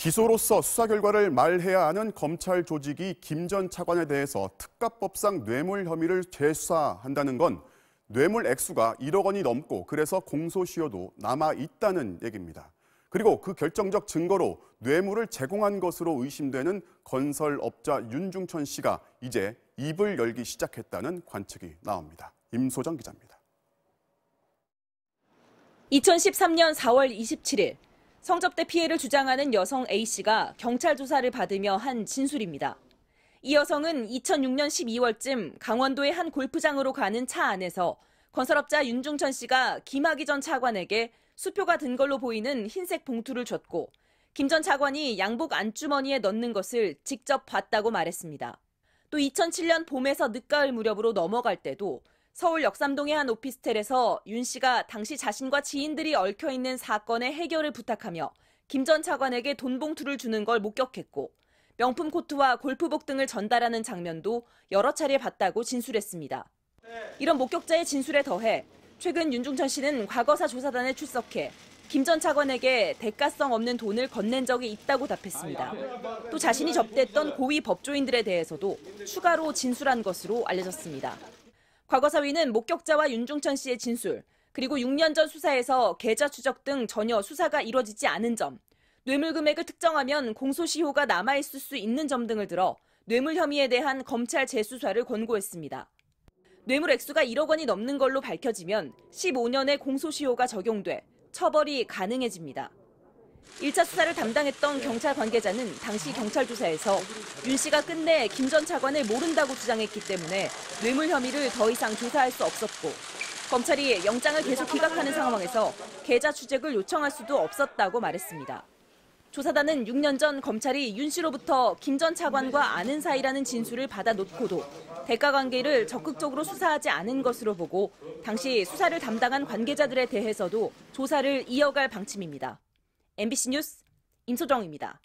기소로서 수사 결과를 말해야 하는 검찰 조직이 김 전 차관에 대해서 특가법상 뇌물 혐의를 재수사한다는 건 뇌물 액수가 1억 원이 넘고 그래서 공소시효도 남아있다는 얘기입니다. 그리고 그 결정적 증거로 뇌물을 제공한 것으로 의심되는 건설업자 윤중천 씨가 이제 입을 열기 시작했다는 관측이 나옵니다. 임소정 기자입니다. 2013년 4월 27일 성접대 피해를 주장하는 여성 A씨가 경찰 조사를 받으며 한 진술입니다. 이 여성은 2006년 12월쯤 강원도의 한 골프장으로 가는 차 안에서 건설업자 윤중천 씨가 김학의 전 차관에게 수표가 든 걸로 보이는 흰색 봉투를 줬고 김 전 차관이 양복 안주머니에 넣는 것을 직접 봤다고 말했습니다. 또 2007년 봄에서 늦가을 무렵으로 넘어갈 때도 서울 역삼동의 한 오피스텔에서 윤 씨가 당시 자신과 지인들이 얽혀있는 사건의 해결을 부탁하며 김 전 차관에게 돈 봉투를 주는 걸 목격했고 명품 코트와 골프복 등을 전달하는 장면도 여러 차례 봤다고 진술했습니다. 이런 목격자의 진술에 더해 최근 윤중천 씨는 과거사 조사단에 출석해 김 전 차관에게 대가성 없는 돈을 건넨 적이 있다고 답했습니다. 또 자신이 접대했던 고위 법조인들에 대해서도 추가로 진술한 것으로 알려졌습니다. 과거사위는 목격자와 윤중천 씨의 진술, 그리고 6년 전 수사에서 계좌 추적 등 전혀 수사가 이뤄지지 않은 점, 뇌물 금액을 특정하면 공소시효가 남아있을 수 있는 점 등을 들어 뇌물 혐의에 대한 검찰 재수사를 권고했습니다. 뇌물 액수가 1억 원이 넘는 걸로 밝혀지면 15년의 공소시효가 적용돼 처벌이 가능해집니다. 1차 수사를 담당했던 경찰 관계자는 당시 경찰 조사에서 윤 씨가 끝내 김 전 차관을 모른다고 주장했기 때문에 뇌물 혐의를 더 이상 조사할 수 없었고 검찰이 영장을 계속 기각하는 상황에서 계좌 추적을 요청할 수도 없었다고 말했습니다. 조사단은 6년 전 검찰이 윤 씨로부터 김 전 차관과 아는 사이라는 진술을 받아놓고도 대가 관계를 적극적으로 수사하지 않은 것으로 보고 당시 수사를 담당한 관계자들에 대해서도 조사를 이어갈 방침입니다. MBC 뉴스 임소정입니다.